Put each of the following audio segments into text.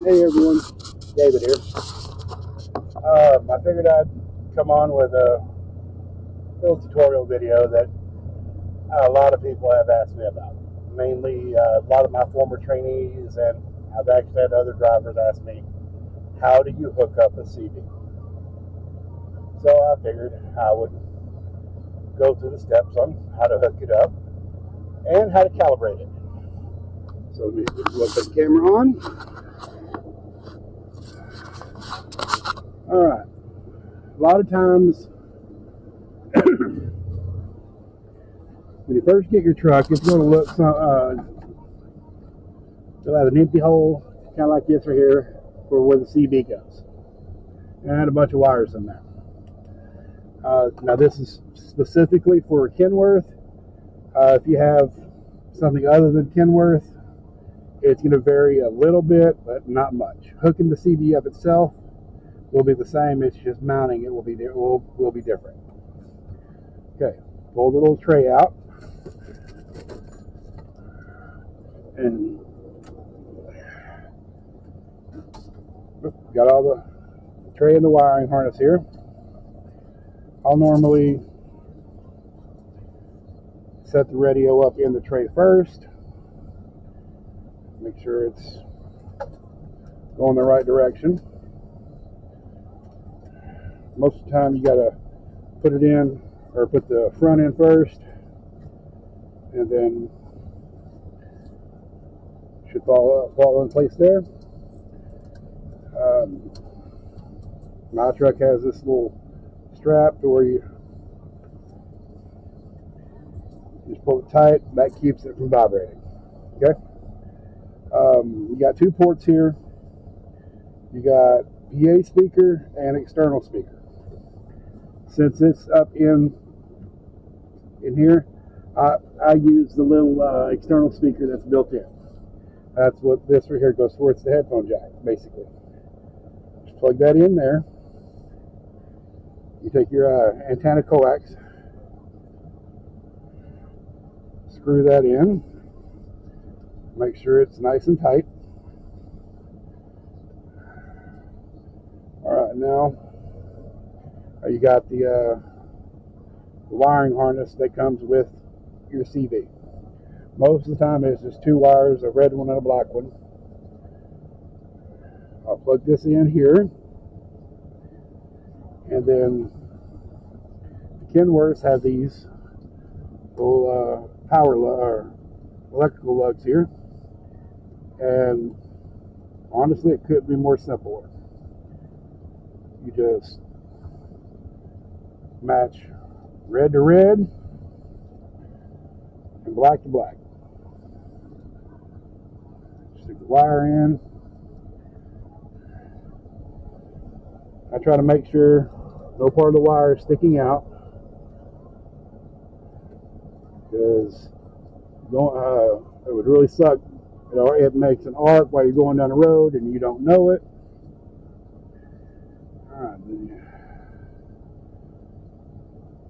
Hey everyone, David here. I figured I'd come on with a little tutorial video that a lot of people have asked me about. Mainly a lot of my former trainees, and I've actually had other drivers ask me, how do you hook up a CV? So I figured I would go through the steps on how to hook it up and how to calibrate it. So let me put the camera on. Alright, a lot of times when you first get your truck, it's going to look it'll have an empty hole, kind of like this right here, for where the CV goes, and a bunch of wires in there. Now this is specifically for Kenworth. If you have something other than Kenworth, it's going to vary a little bit, but not much. Hooking the CV up itself will be the same. It's just mounting it will be different. Okay, pull the little tray out, and got all the tray and the wiring harness here. I'll normally set the radio up in the tray first, make sure it's going the right direction. Most of the time you gotta put it in, or put the front in first, and then should fall in place there. My truck has this little strap to where you just pull it tight. That keeps it from vibrating. Okay. You got two ports here. You got PA speaker and external speaker. Since it's up in here, I use the little external speaker that's built in. That's what this right here goes for. It's the headphone jack, basically. Just plug that in there. You take your antenna coax, screw that in, make sure it's nice and tight. Alright, now you got the wiring harness that comes with your CV. Most of the time it's just two wires, a red one and a black one. I'll plug this in here, and then the Kenworths have these little or electrical lugs here, and honestly it couldn't be more simpler. You just match red to red and black to black. Stick the wire in. I try to make sure no part of the wire is sticking out, because it would really suck. It makes an arc while you're going down the road and you don't know it. Alright,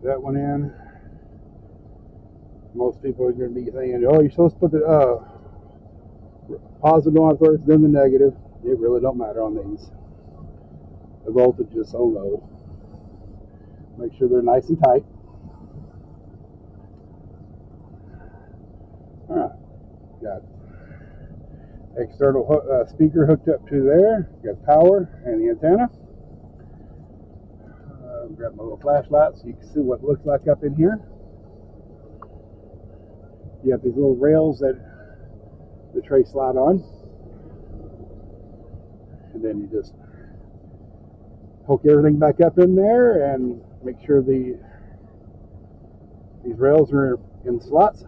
that one in. Most people are going to be saying, oh, you're supposed to put the positive on first, then the negative. It really don't matter on these. The voltage is so low. Make sure they're nice and tight. Alright, got external speaker hooked up to there. Got power and the antenna. Grab my little flashlight so you can see what it looks like up in here. You have these little rails that the tray slide on, and then you just hook everything back up in there and make sure these rails are in slots.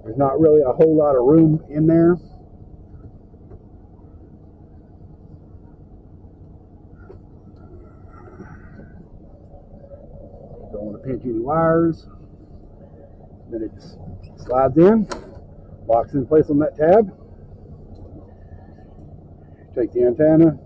There's not really a whole lot of room in there. Don't want to pinch any wires. Then it just slides in, locks in place on that tab. Take the antenna,